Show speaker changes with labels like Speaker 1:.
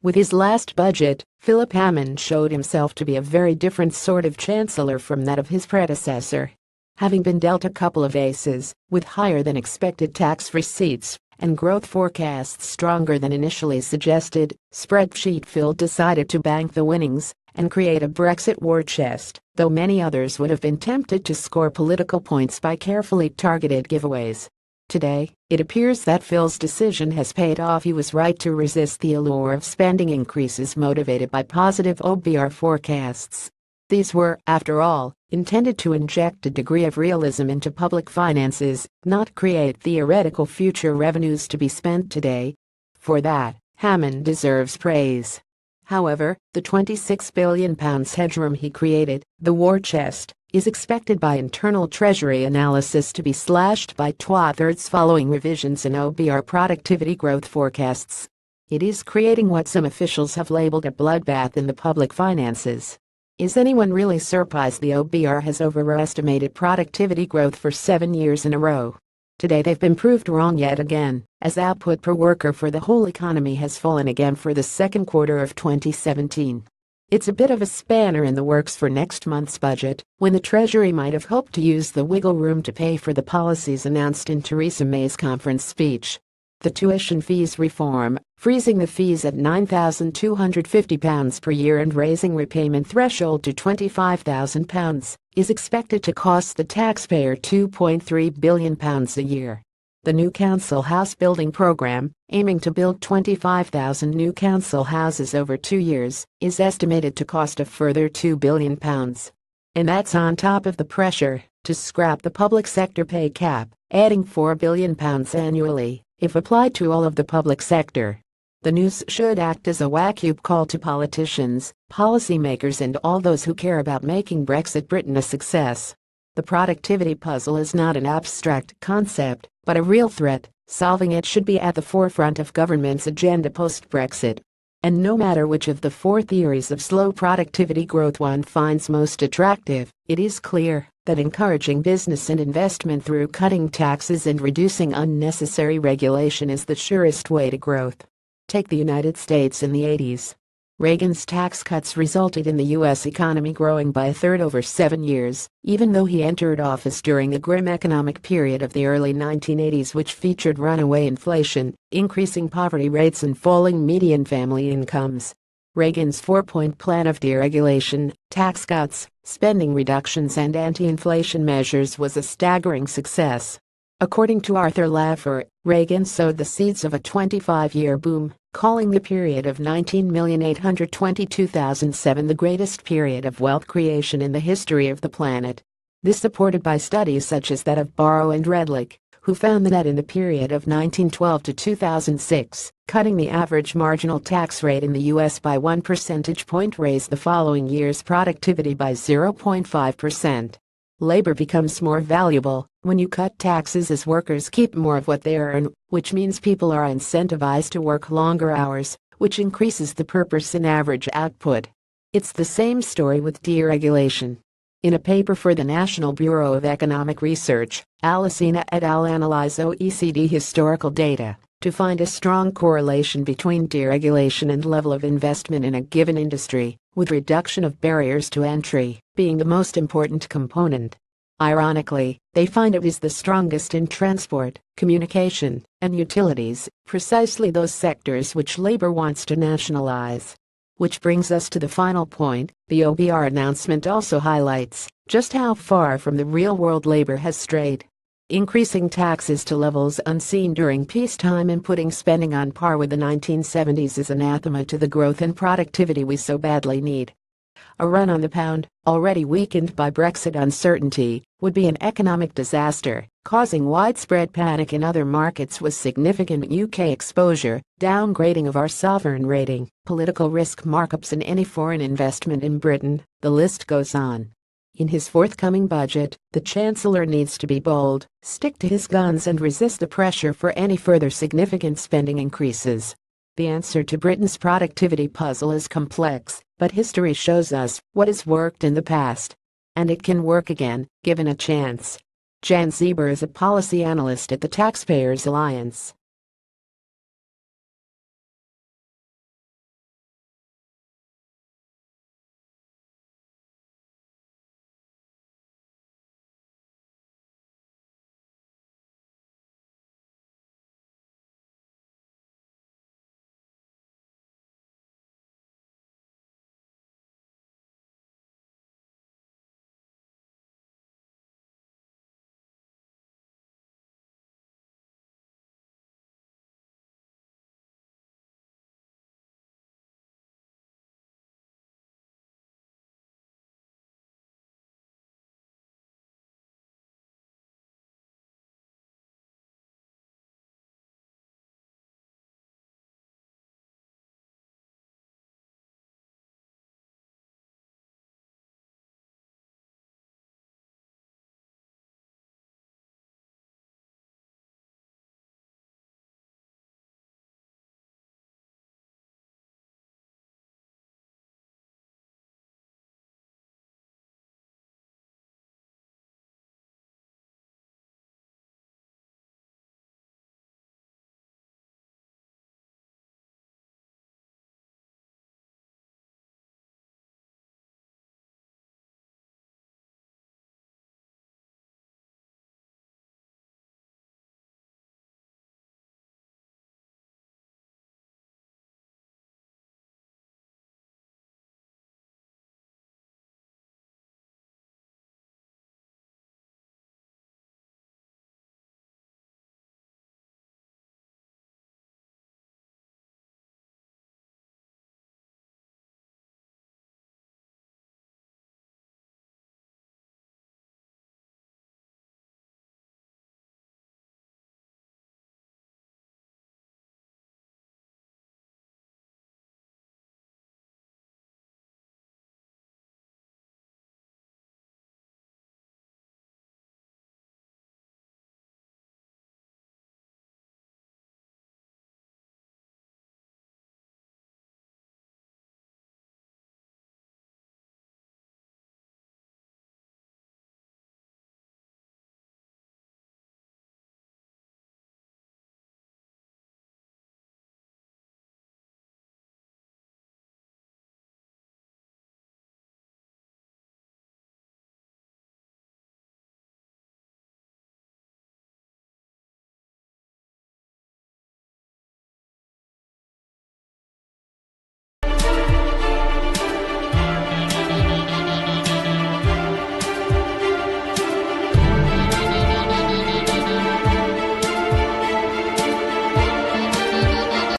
Speaker 1: With his last budget, Philip Hammond showed himself to be a very different sort of chancellor from that of his predecessor. Having been dealt a couple of aces, with higher than expected tax receipts and growth forecasts stronger than initially suggested, spreadsheet Phil decided to bank the winnings and create a Brexit war chest, though many others would have been tempted to score political points by carefully targeted giveaways. Today, it appears that Phil's decision has paid off. He was right to resist the allure of spending increases motivated by positive OBR forecasts. These were, after all, intended to inject a degree of realism into public finances, not create theoretical future revenues to be spent today. For that, Hammond deserves praise. However, the £26 billion headroom he created, the war chest, is expected by internal Treasury analysis to be slashed by 2/3 following revisions in OBR productivity growth forecasts. It is creating what some officials have labeled a bloodbath in the public finances. Is anyone really surprised the OBR has overestimated productivity growth for 7 years in a row? Today they've been proved wrong yet again, as output per worker for the whole economy has fallen again for the second quarter of 2017. It's a bit of a spanner in the works for next month's budget, when the Treasury might have hoped to use the wiggle room to pay for the policies announced in Theresa May's conference speech. The tuition fees reform, freezing the fees at £9,250 per year and raising repayment threshold to £25,000, is expected to cost the taxpayer £2.3 billion a year. The new council house building program, aiming to build 25,000 new council houses over 2 years, is estimated to cost a further £2 billion. And that's on top of the pressure to scrap the public sector pay cap, adding £4 billion annually, if applied to all of the public sector. The news should act as a wake-up call to politicians, policymakers and all those who care about making Brexit Britain a success. The productivity puzzle is not an abstract concept, but a real threat. Solving it should be at the forefront of government's agenda post-Brexit. And no matter which of the 4 theories of slow productivity growth one finds most attractive, it is clear that encouraging business and investment through cutting taxes and reducing unnecessary regulation is the surest way to growth. Take the United States in the 80s. Reagan's tax cuts resulted in the U.S. economy growing by a third over 7 years, even though he entered office during the grim economic period of the early 1980s, which featured runaway inflation, increasing poverty rates and falling median family incomes. Reagan's 4-point plan of deregulation, tax cuts, spending reductions and anti-inflation measures was a staggering success. According to Arthur Laffer, Reagan sowed the seeds of a 25-year boom, calling the period of 19,822,007 the greatest period of wealth creation in the history of the planet. This supported by studies such as that of Barrow and Redlich, who found that in the period of 1912 to 2006, cutting the average marginal tax rate in the U.S. by 1 percentage point raised the following year's productivity by 0.5%. Labor becomes more valuable when you cut taxes as workers keep more of what they earn, which means people are incentivized to work longer hours, which increases the per person average output. It's the same story with deregulation. In a paper for the National Bureau of Economic Research, Alicina et al. Analyze OECD historical data to find a strong correlation between deregulation and level of investment in a given industry, with reduction of barriers to entry being the most important component. Ironically, they find it is the strongest in transport, communication, and utilities, precisely those sectors which labor wants to nationalize. Which brings us to the final point. The OBR announcement also highlights just how far from the real world labor has strayed. Increasing taxes to levels unseen during peacetime and putting spending on par with the 1970s is anathema to the growth and productivity we so badly need. A run on the pound, already weakened by Brexit uncertainty, would be an economic disaster, causing widespread panic in other markets with significant UK exposure, downgrading of our sovereign rating, political risk markups and any foreign investment in Britain. The list goes on. In his forthcoming budget, the Chancellor needs to be bold, stick to his guns and resist the pressure for any further significant spending increases. The answer to Britain's productivity puzzle is complex, but history shows us what has worked in the past. And it can work again, given a chance. Jan Sieber is a policy analyst at the Taxpayers Alliance.